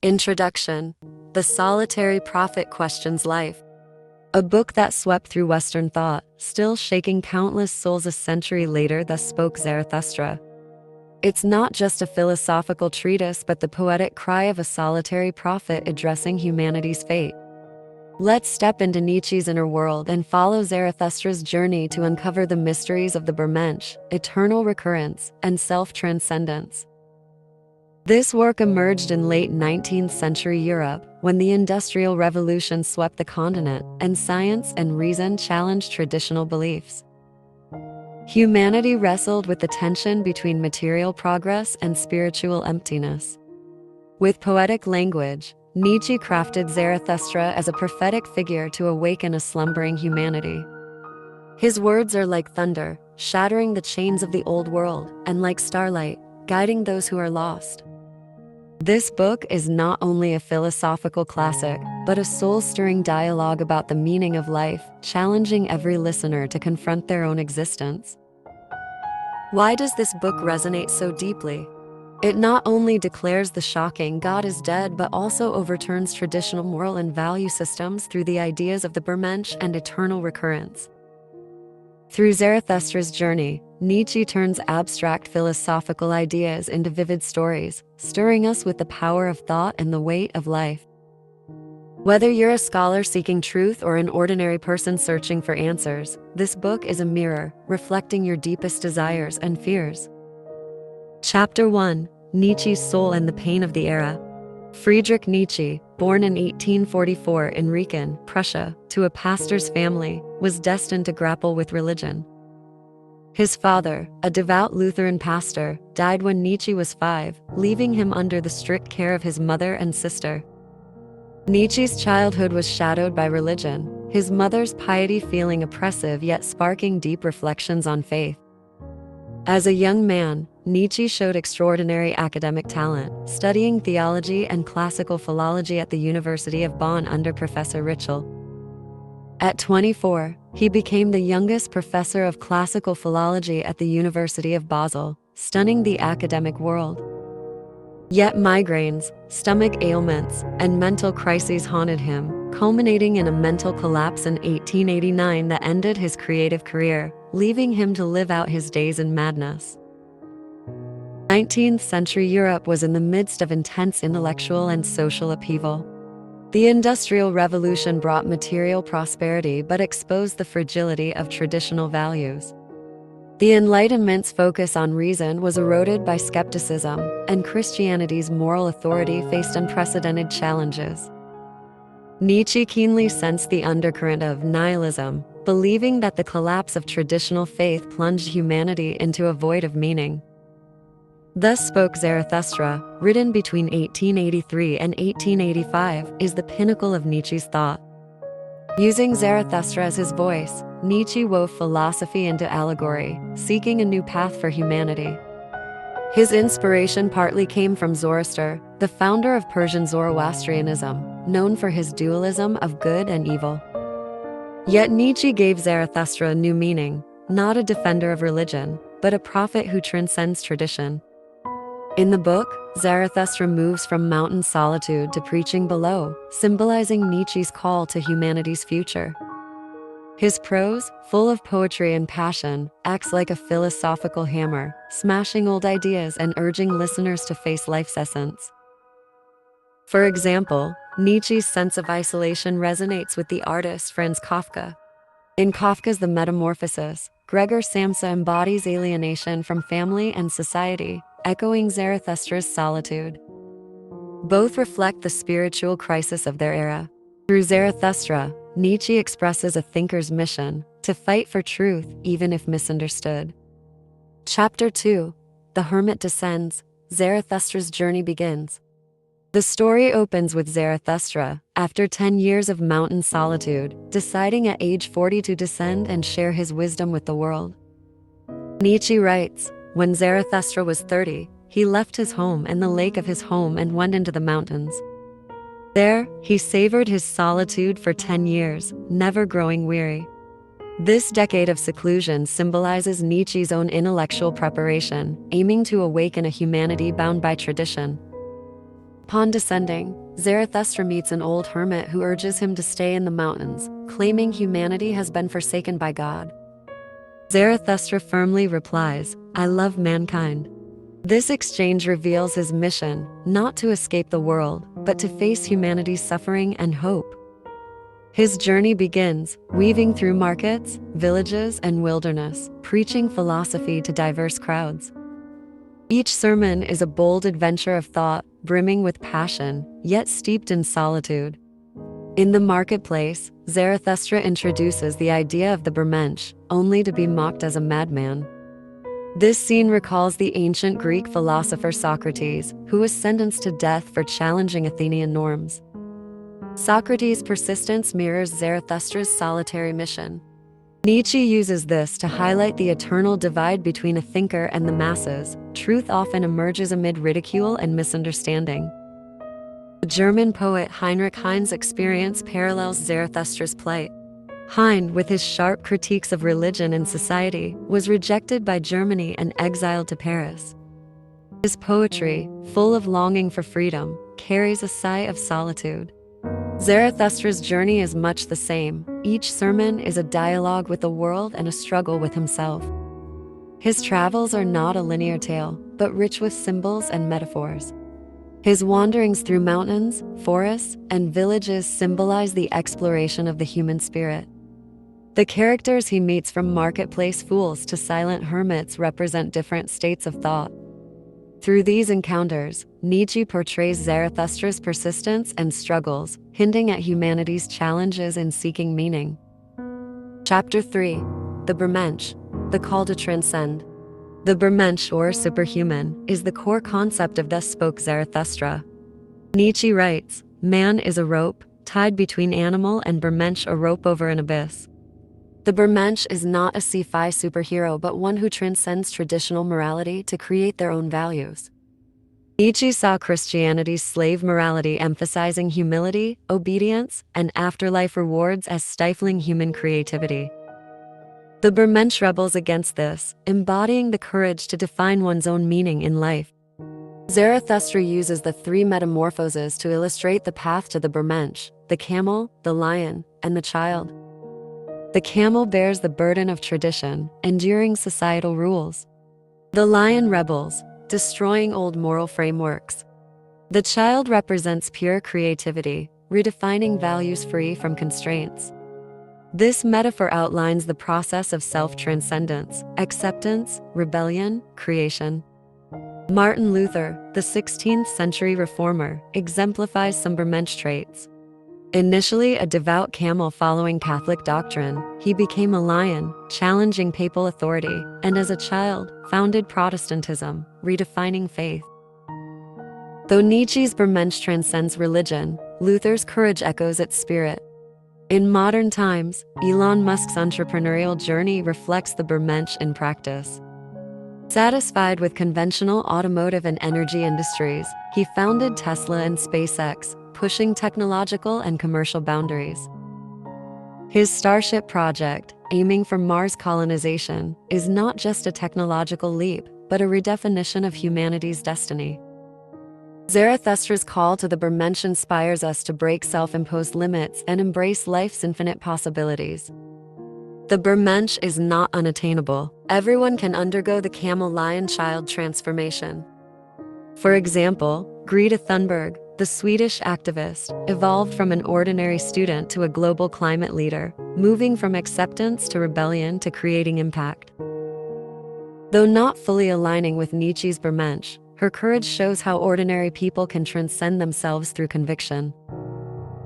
Introduction. The Solitary Prophet Questions Life. A book that swept through Western thought, still shaking countless souls a century later. Thus spoke Zarathustra. It's not just a philosophical treatise but the poetic cry of a solitary prophet addressing humanity's fate. Let's step into Nietzsche's inner world and follow Zarathustra's journey to uncover the mysteries of the Übermensch, eternal recurrence, and self-transcendence. This work emerged in late 19th century Europe, when the Industrial Revolution swept the continent, and science and reason challenged traditional beliefs. Humanity wrestled with the tension between material progress and spiritual emptiness. With poetic language, Nietzsche crafted Zarathustra as a prophetic figure to awaken a slumbering humanity. His words are like thunder, shattering the chains of the old world, and like starlight, guiding those who are lost. This book is not only a philosophical classic, but a soul-stirring dialogue about the meaning of life, challenging every listener to confront their own existence. Why does this book resonate so deeply? It not only declares the shocking "God is dead," but also overturns traditional moral and value systems through the ideas of the Übermensch and eternal recurrence. Through Zarathustra's journey, Nietzsche turns abstract philosophical ideas into vivid stories, stirring us with the power of thought and the weight of life. Whether you're a scholar seeking truth or an ordinary person searching for answers, this book is a mirror, reflecting your deepest desires and fears. Chapter 1. Nietzsche's Soul and the Pain of the Era. Friedrich Nietzsche, born in 1844 in Recurrence, Prussia, to a pastor's family, was destined to grapple with religion. His father, a devout Lutheran pastor, died when Nietzsche was 5, leaving him under the strict care of his mother and sister. Nietzsche's childhood was shadowed by religion, his mother's piety feeling oppressive yet sparking deep reflections on faith. As a young man, Nietzsche showed extraordinary academic talent, studying theology and classical philology at the University of Bonn under Professor Ritschl. At 24, he became the youngest professor of classical philology at the University of Basel, stunning the academic world. Yet migraines, stomach ailments, and mental crises haunted him, culminating in a mental collapse in 1889 that ended his creative career, leaving him to live out his days in madness. 19th century Europe was in the midst of intense intellectual and social upheaval. The Industrial Revolution brought material prosperity but exposed the fragility of traditional values. The Enlightenment's focus on reason was eroded by skepticism, and Christianity's moral authority faced unprecedented challenges. Nietzsche keenly sensed the undercurrent of nihilism, believing that the collapse of traditional faith plunged humanity into a void of meaning. Thus spoke Zarathustra, written between 1883 and 1885, is the pinnacle of Nietzsche's thought. Using Zarathustra as his voice, Nietzsche wove philosophy into allegory, seeking a new path for humanity. His inspiration partly came from Zoroaster, the founder of Persian Zoroastrianism, known for his dualism of good and evil. Yet Nietzsche gave Zarathustra a new meaning, not a defender of religion, but a prophet who transcends tradition. In the book, Zarathustra moves from mountain solitude to preaching below, symbolizing Nietzsche's call to humanity's future. His prose, full of poetry and passion, acts like a philosophical hammer, smashing old ideas and urging listeners to face life's essence. For example, Nietzsche's sense of isolation resonates with the artist Franz Kafka. In Kafka's The Metamorphosis, Gregor Samsa embodies alienation from family and society, echoing Zarathustra's solitude. Both reflect the spiritual crisis of their era. Through Zarathustra, Nietzsche expresses a thinker's mission, to fight for truth even if misunderstood. Chapter 2. The Hermit descends, Zarathustra's journey begins. The story opens with Zarathustra, after 10 years of mountain solitude, deciding at age 40 to descend and share his wisdom with the world. Nietzsche writes, "When Zarathustra was 30, he left his home and the lake of his home and went into the mountains. There, he savored his solitude for 10 years, never growing weary." This decade of seclusion symbolizes Nietzsche's own intellectual preparation, aiming to awaken a humanity bound by tradition. Upon descending, Zarathustra meets an old hermit who urges him to stay in the mountains, claiming humanity has been forsaken by God. Zarathustra firmly replies, "I love mankind." This exchange reveals his mission, not to escape the world, but to face humanity's suffering and hope. His journey begins, weaving through markets, villages, and wilderness, preaching philosophy to diverse crowds. Each sermon is a bold adventure of thought, brimming with passion, yet steeped in solitude. In the marketplace, Zarathustra introduces the idea of the Übermensch, only to be mocked as a madman. This scene recalls the ancient Greek philosopher Socrates, who was sentenced to death for challenging Athenian norms. Socrates' persistence mirrors Zarathustra's solitary mission. Nietzsche uses this to highlight the eternal divide between a thinker and the masses. Truth often emerges amid ridicule and misunderstanding. The German poet Heinrich Heine's experience parallels Zarathustra's plight. Heine, with his sharp critiques of religion and society, was rejected by Germany and exiled to Paris. His poetry, full of longing for freedom, carries a sigh of solitude. Zarathustra's journey is much the same. Each sermon is a dialogue with the world and a struggle with himself. His travels are not a linear tale, but rich with symbols and metaphors. His wanderings through mountains, forests, and villages symbolize the exploration of the human spirit. The characters he meets, from marketplace fools to silent hermits, represent different states of thought. Through these encounters, Nietzsche portrays Zarathustra's persistence and struggles, hinting at humanity's challenges in seeking meaning. Chapter 3. The Übermensch, the call to transcend. The Übermensch, or superhuman, is the core concept of thus Spoke Zarathustra. Nietzsche writes, "Man is a rope, tied between animal and Übermensch, a rope over an abyss." The Übermensch is not a sci-fi superhero, but one who transcends traditional morality to create their own values. Nietzsche saw Christianity's slave morality emphasizing humility, obedience, and afterlife rewards as stifling human creativity. The Übermensch rebels against this, embodying the courage to define one's own meaning in life. Zarathustra uses the three metamorphoses to illustrate the path to the Übermensch: the camel, the lion, and the child. The camel bears the burden of tradition, enduring societal rules. The lion rebels, destroying old moral frameworks. The child represents pure creativity, redefining values free from constraints. This metaphor outlines the process of self-transcendence, acceptance, rebellion, creation. Martin Luther, the 16th century reformer, exemplifies some Übermensch traits. Initially a devout camel following Catholic doctrine, he became a lion, challenging papal authority, and as a child, founded Protestantism, redefining faith. Though Nietzsche's Übermensch transcends religion, Luther's courage echoes its spirit. In modern times, Elon Musk's entrepreneurial journey reflects the Übermensch in practice. Satisfied with conventional automotive and energy industries, he founded Tesla and SpaceX, pushing technological and commercial boundaries. His Starship project, aiming for Mars colonization, is not just a technological leap, but a redefinition of humanity's destiny. Zarathustra's call to the Übermensch inspires us to break self-imposed limits and embrace life's infinite possibilities. The Übermensch is not unattainable. Everyone can undergo the camel-lion-child transformation. For example, Greta Thunberg, the Swedish activist, evolved from an ordinary student to a global climate leader, moving from acceptance to rebellion to creating impact. Though not fully aligning with Nietzsche's Übermensch, her courage shows how ordinary people can transcend themselves through conviction.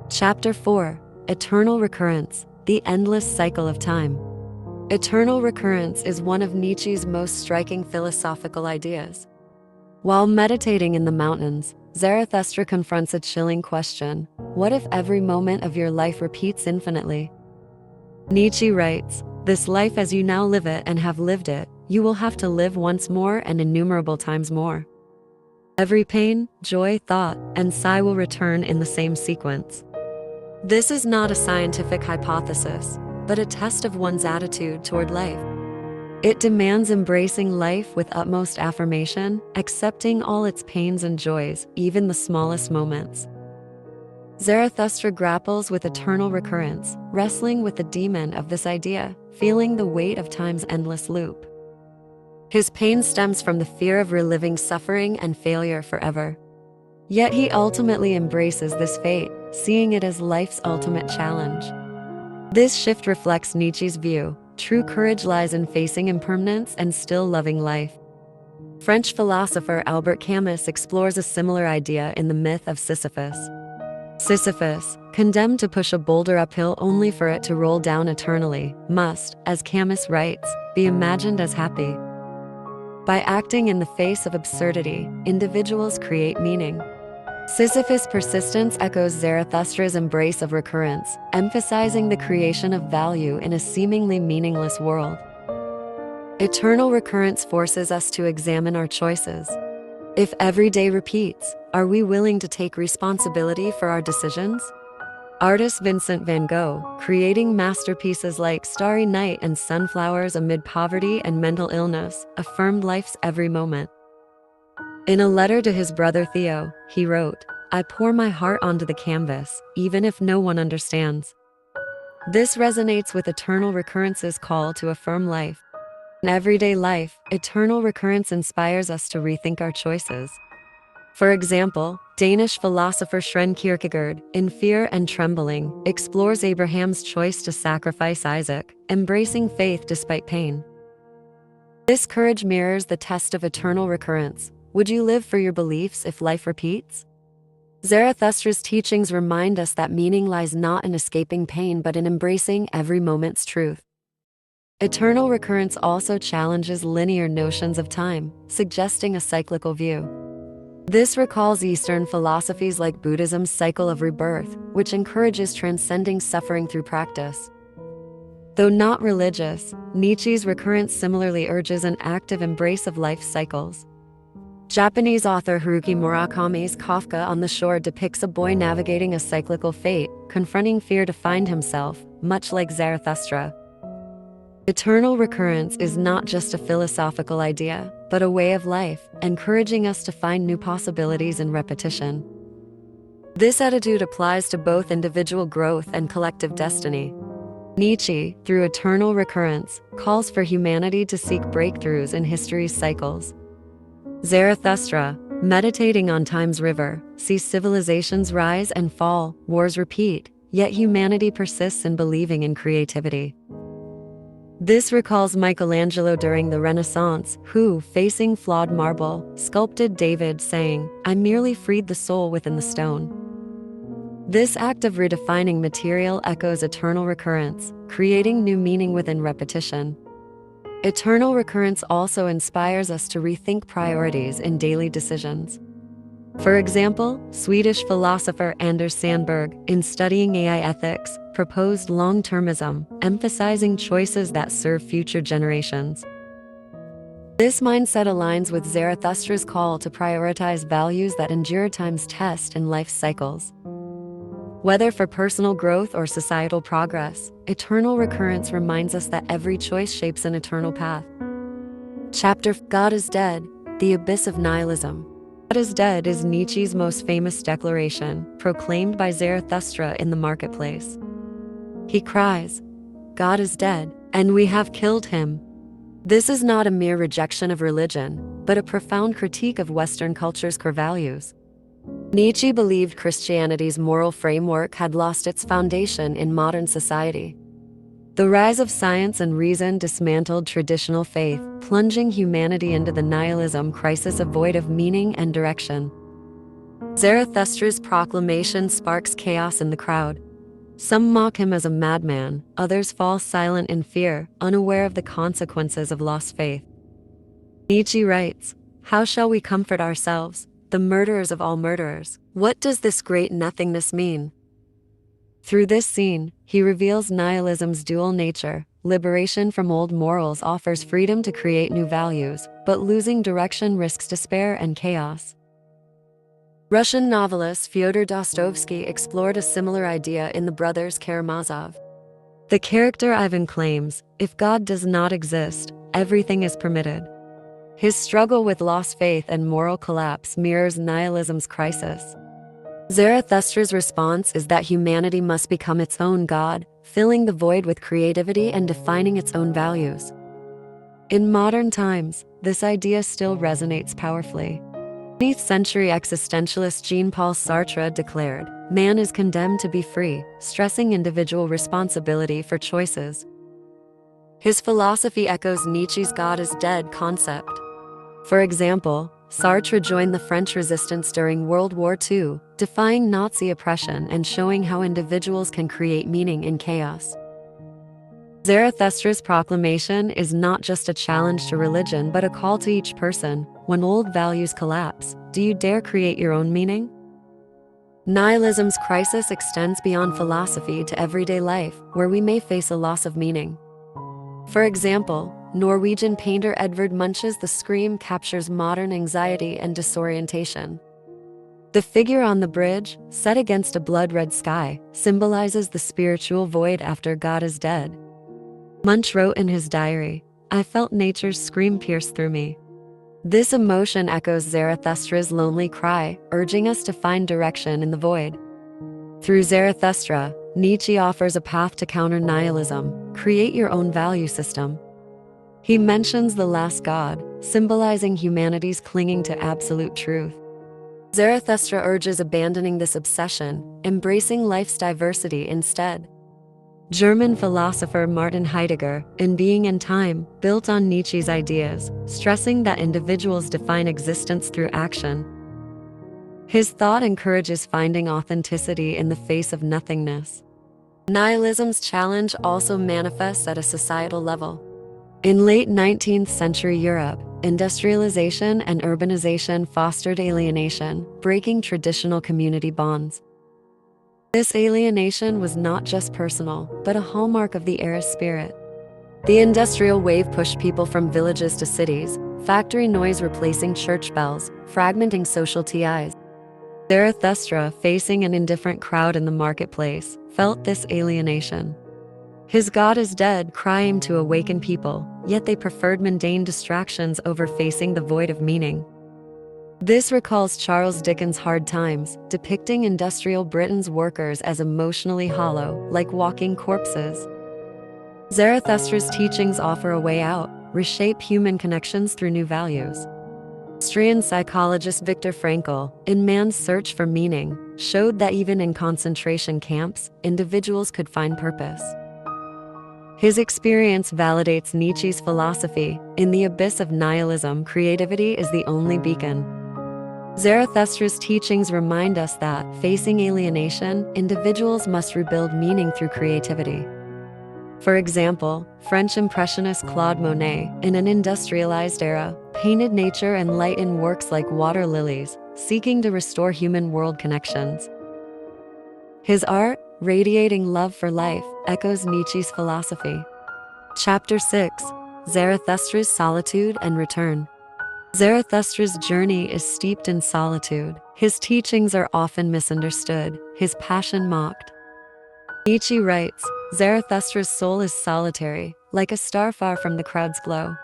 Chapter 4. Eternal Recurrence, the endless cycle of time. Eternal recurrence is one of Nietzsche's most striking philosophical ideas. While meditating in the mountains, Zarathustra confronts a chilling question: what if every moment of your life repeats infinitely? Nietzsche writes, "This life as you now live it and have lived it, you will have to live once more and innumerable times more. Every pain, joy, thought, and sigh will return in the same sequence." This is not a scientific hypothesis, but a test of one's attitude toward life. It demands embracing life with utmost affirmation, accepting all its pains and joys, even the smallest moments. Zarathustra grapples with eternal recurrence, wrestling with the demon of this idea, feeling the weight of time's endless loop. His pain stems from the fear of reliving suffering and failure forever. Yet he ultimately embraces this fate, seeing it as life's ultimate challenge. This shift reflects Nietzsche's view: true courage lies in facing impermanence and still loving life. French philosopher Albert Camus explores a similar idea in the myth of Sisyphus. Sisyphus, condemned to push a boulder uphill only for it to roll down eternally, must, as Camus writes, be imagined as happy. By acting in the face of absurdity, individuals create meaning. Sisyphus' persistence echoes Zarathustra's embrace of recurrence, emphasizing the creation of value in a seemingly meaningless world. Eternal recurrence forces us to examine our choices. If every day repeats, are we willing to take responsibility for our decisions? Artist Vincent van Gogh, creating masterpieces like Starry Night and Sunflowers amid poverty and mental illness, affirmed life's every moment. In a letter to his brother Theo, he wrote, "I pour my heart onto the canvas, even if no one understands." This resonates with eternal recurrence's call to affirm life. In everyday life, eternal recurrence inspires us to rethink our choices. For example, Danish philosopher Søren Kierkegaard, in Fear and Trembling, explores Abraham's choice to sacrifice Isaac, embracing faith despite pain. This courage mirrors the test of eternal recurrence. Would you live for your beliefs if life repeats? Zarathustra's teachings remind us that meaning lies not in escaping pain but in embracing every moment's truth. Eternal recurrence also challenges linear notions of time, suggesting a cyclical view. This recalls Eastern philosophies like Buddhism's cycle of rebirth, which encourages transcending suffering through practice. Though not religious, Nietzsche's recurrence similarly urges an active embrace of life cycles. Japanese author Haruki Murakami's Kafka on the Shore depicts a boy navigating a cyclical fate, confronting fear to find himself, much like Zarathustra. Eternal recurrence is not just a philosophical idea, but a way of life, encouraging us to find new possibilities in repetition. This attitude applies to both individual growth and collective destiny. Nietzsche, through eternal recurrence, calls for humanity to seek breakthroughs in history's cycles. Zarathustra, meditating on time's river, sees civilizations rise and fall, wars repeat, yet humanity persists in believing in creativity. This recalls Michelangelo during the Renaissance, who, facing flawed marble, sculpted David, saying, "I merely freed the soul within the stone." This act of redefining material echoes eternal recurrence, creating new meaning within repetition. Eternal recurrence also inspires us to rethink priorities in daily decisions. For example, Swedish philosopher Anders Sandberg, in studying AI ethics, proposed long-termism, emphasizing choices that serve future generations. This mindset aligns with Zarathustra's call to prioritize values that endure time's test and life cycles. Whether for personal growth or societal progress, eternal recurrence reminds us that every choice shapes an eternal path. Chapter God is Dead, The Abyss of Nihilism. God is Dead is Nietzsche's most famous declaration, proclaimed by Zarathustra in the marketplace. He cries, "God is dead, and we have killed him." This is not a mere rejection of religion, but a profound critique of Western culture's core values. Nietzsche believed Christianity's moral framework had lost its foundation in modern society. The rise of science and reason dismantled traditional faith, plunging humanity into the nihilism crisis void of meaning and direction. Zarathustra's proclamation sparks chaos in the crowd. Some mock him as a madman, others fall silent in fear, unaware of the consequences of lost faith. Nietzsche writes, "How shall we comfort ourselves, the murderers of all murderers? What does this great nothingness mean?" Through this scene, he reveals nihilism's dual nature. Liberation from old morals offers freedom to create new values, but losing direction risks despair and chaos. Russian novelist Fyodor Dostoevsky explored a similar idea in The Brothers Karamazov. The character Ivan claims, if God does not exist, everything is permitted. His struggle with lost faith and moral collapse mirrors nihilism's crisis. Zarathustra's response is that humanity must become its own God, filling the void with creativity and defining its own values. In modern times, this idea still resonates powerfully. 20th century existentialist Jean-Paul Sartre declared, "Man is condemned to be free," stressing individual responsibility for choices. His philosophy echoes Nietzsche's God is dead concept. For example, Sartre joined the French resistance during World War II, defying Nazi oppression and showing how individuals can create meaning in chaos. Zarathustra's proclamation is not just a challenge to religion but a call to each person. When old values collapse, do you dare create your own meaning? Nihilism's crisis extends beyond philosophy to everyday life, where we may face a loss of meaning. For example, Norwegian painter Edvard Munch's The Scream captures modern anxiety and disorientation. The figure on the bridge, set against a blood-red sky, symbolizes the spiritual void after God is dead. Munch wrote in his diary, "I felt nature's scream pierce through me." This emotion echoes Zarathustra's lonely cry, urging us to find direction in the void. Through Zarathustra, Nietzsche offers a path to counter nihilism: create your own value system. He mentions the last God, symbolizing humanity's clinging to absolute truth. Zarathustra urges abandoning this obsession, embracing life's diversity instead. German philosopher Martin Heidegger, in Being and Time, built on Nietzsche's ideas, stressing that individuals define existence through action. His thought encourages finding authenticity in the face of nothingness. Nihilism's challenge also manifests at a societal level. In late 19th century Europe, industrialization and urbanization fostered alienation, breaking traditional community bonds. This alienation was not just personal, but a hallmark of the era's spirit. The industrial wave pushed people from villages to cities, factory noise replacing church bells, fragmenting social ties. Zarathustra, facing an indifferent crowd in the marketplace, felt this alienation. His God is dead crying to awaken people, yet they preferred mundane distractions over facing the void of meaning. This recalls Charles Dickens' Hard Times, depicting industrial Britain's workers as emotionally hollow, like walking corpses. Zarathustra's teachings offer a way out, reshape human connections through new values. Austrian psychologist Viktor Frankl, in Man's Search for Meaning, showed that even in concentration camps, individuals could find purpose. His experience validates Nietzsche's philosophy: in the abyss of nihilism, creativity is the only beacon. Zarathustra's teachings remind us that, facing alienation, individuals must rebuild meaning through creativity. For example, French impressionist Claude Monet, in an industrialized era, painted nature and light in works like Water Lilies, seeking to restore human world connections. His art, radiating love for life, echoes Nietzsche's philosophy. Chapter 6: Zarathustra's Solitude and Return. Zarathustra's journey is steeped in solitude. His teachings are often misunderstood, his passion mocked. Nietzsche writes, "Zarathustra's soul is solitary, like a star far from the crowd's glow."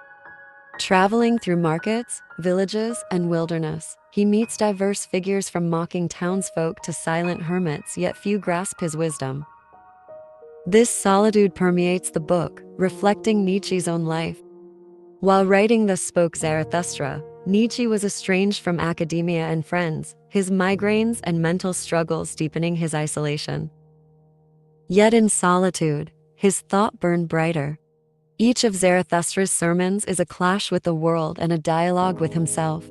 Traveling through markets, villages, and wilderness, he meets diverse figures from mocking townsfolk to silent hermits, yet few grasp his wisdom. This solitude permeates the book, reflecting Nietzsche's own life. While writing the Spoke Zarathustra, Nietzsche was estranged from academia and friends, his migraines and mental struggles deepening his isolation. Yet in solitude, his thought burned brighter. Each of Zarathustra's sermons is a clash with the world and a dialogue with himself.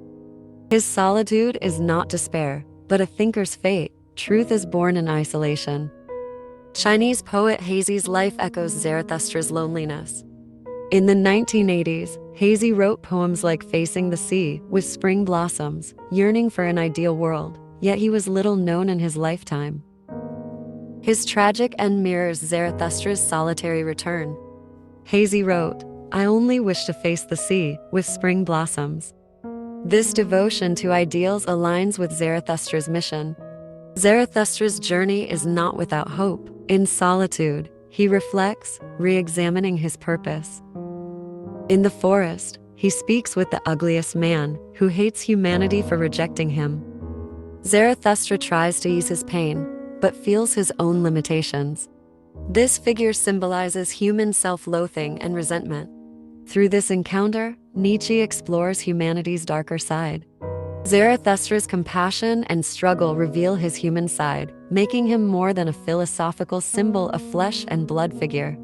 His solitude is not despair, but a thinker's fate. Truth is born in isolation. Chinese poet Hazy's life echoes Zarathustra's loneliness. In the 1980s, Hazy wrote poems like Facing the Sea, with spring blossoms, yearning for an ideal world, yet he was little known in his lifetime. His tragic end mirrors Zarathustra's solitary return. Hazy wrote, "I only wish to face the sea, with spring blossoms." This devotion to ideals aligns with Zarathustra's mission. Zarathustra's journey is not without hope. In solitude, he reflects, re-examining his purpose. In the forest, he speaks with the ugliest man, who hates humanity for rejecting him. Zarathustra tries to ease his pain, but feels his own limitations. This figure symbolizes human self-loathing and resentment. Through this encounter, Nietzsche explores humanity's darker side. Zarathustra's compassion and struggle reveal his human side, making him more than a philosophical symbol of flesh and blood figure.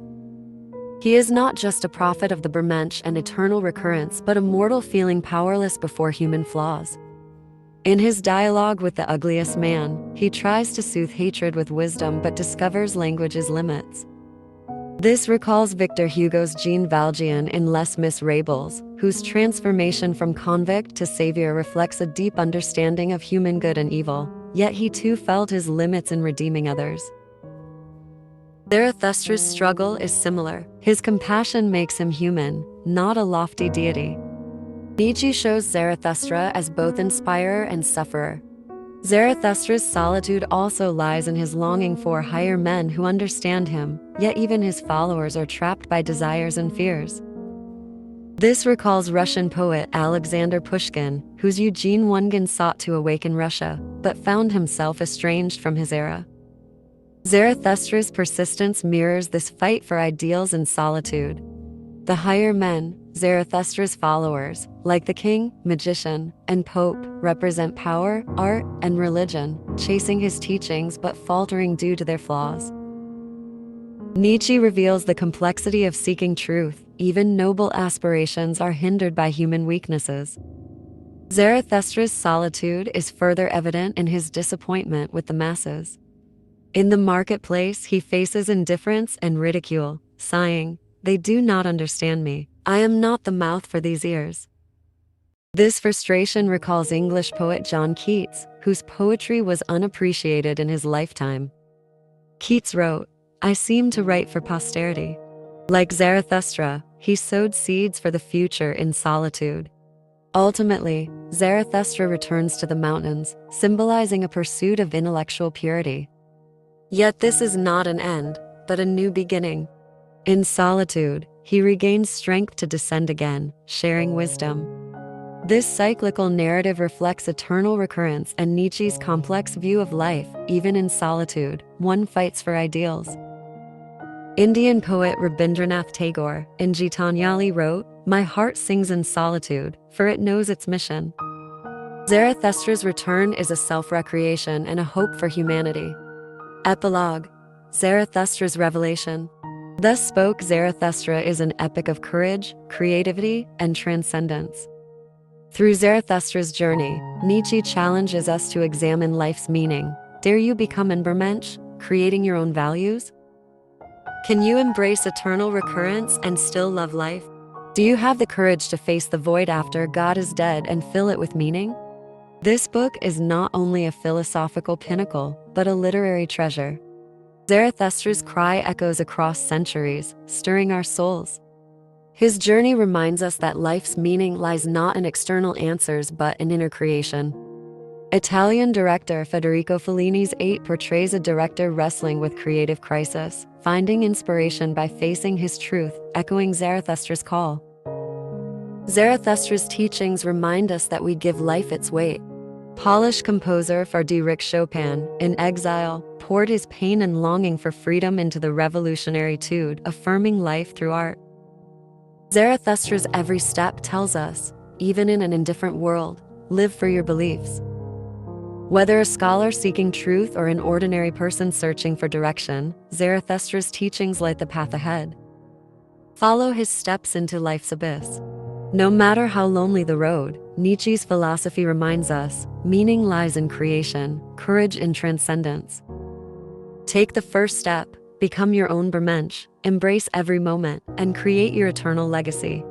He is not just a prophet of the Übermensch and eternal recurrence, but a mortal feeling powerless before human flaws. In his dialogue with the ugliest man, he tries to soothe hatred with wisdom but discovers language's limits. This recalls Victor Hugo's Jean Valjean in Les Miserables, whose transformation from convict to savior reflects a deep understanding of human good and evil, yet he too felt his limits in redeeming others. Zarathustra's struggle is similar. His compassion makes him human, not a lofty deity. Nietzsche shows Zarathustra as both inspirer and sufferer. Zarathustra's solitude also lies in his longing for higher men who understand him, yet even his followers are trapped by desires and fears. This recalls Russian poet Alexander Pushkin, whose Eugene Onegin sought to awaken Russia, but found himself estranged from his era. Zarathustra's persistence mirrors this fight for ideals and solitude. The higher men, Zarathustra's followers, like the king, magician, and pope, represent power, art, and religion, chasing his teachings but faltering due to their flaws. Nietzsche reveals the complexity of seeking truth. Even noble aspirations are hindered by human weaknesses. Zarathustra's solitude is further evident in his disappointment with the masses. In the marketplace, he faces indifference and ridicule, sighing, "They do not understand me. I am not the mouth for these ears." This frustration recalls English poet John Keats, whose poetry was unappreciated in his lifetime. Keats wrote, "I seem to write for posterity." Like Zarathustra, he sowed seeds for the future in solitude. Ultimately, Zarathustra returns to the mountains, symbolizing a pursuit of intellectual purity. Yet this is not an end, but a new beginning. In solitude, he regains strength to descend again, sharing wisdom. This cyclical narrative reflects eternal recurrence and Nietzsche's complex view of life. Even in solitude, one fights for ideals. Indian poet Rabindranath Tagore, in Gitanjali wrote, "My heart sings in solitude, for it knows its mission." Zarathustra's return is a self-recreation and a hope for humanity. Epilogue, Zarathustra's revelation. Thus Spoke Zarathustra is an epic of courage, creativity, and transcendence. Through Zarathustra's journey, Nietzsche challenges us to examine life's meaning. Dare you become an Übermensch, creating your own values? Can you embrace eternal recurrence and still love life? Do you have the courage to face the void after God is dead and fill it with meaning? This book is not only a philosophical pinnacle, but a literary treasure. Zarathustra's cry echoes across centuries, stirring our souls. His journey reminds us that life's meaning lies not in external answers but in inner creation. Italian director Federico Fellini's 8 portrays a director wrestling with creative crisis, finding inspiration by facing his truth, echoing Zarathustra's call. Zarathustra's teachings remind us that we give life its weight. Polish composer Friedrich Chopin, in exile, poured his pain and longing for freedom into the revolutionary etude, affirming life through art. Zarathustra's every step tells us, even in an indifferent world, live for your beliefs. Whether a scholar seeking truth or an ordinary person searching for direction, Zarathustra's teachings light the path ahead. Follow his steps into life's abyss. No matter how lonely the road, Nietzsche's philosophy reminds us, meaning lies in creation, courage in transcendence. Take the first step, become your own Übermensch, embrace every moment, and create your eternal legacy.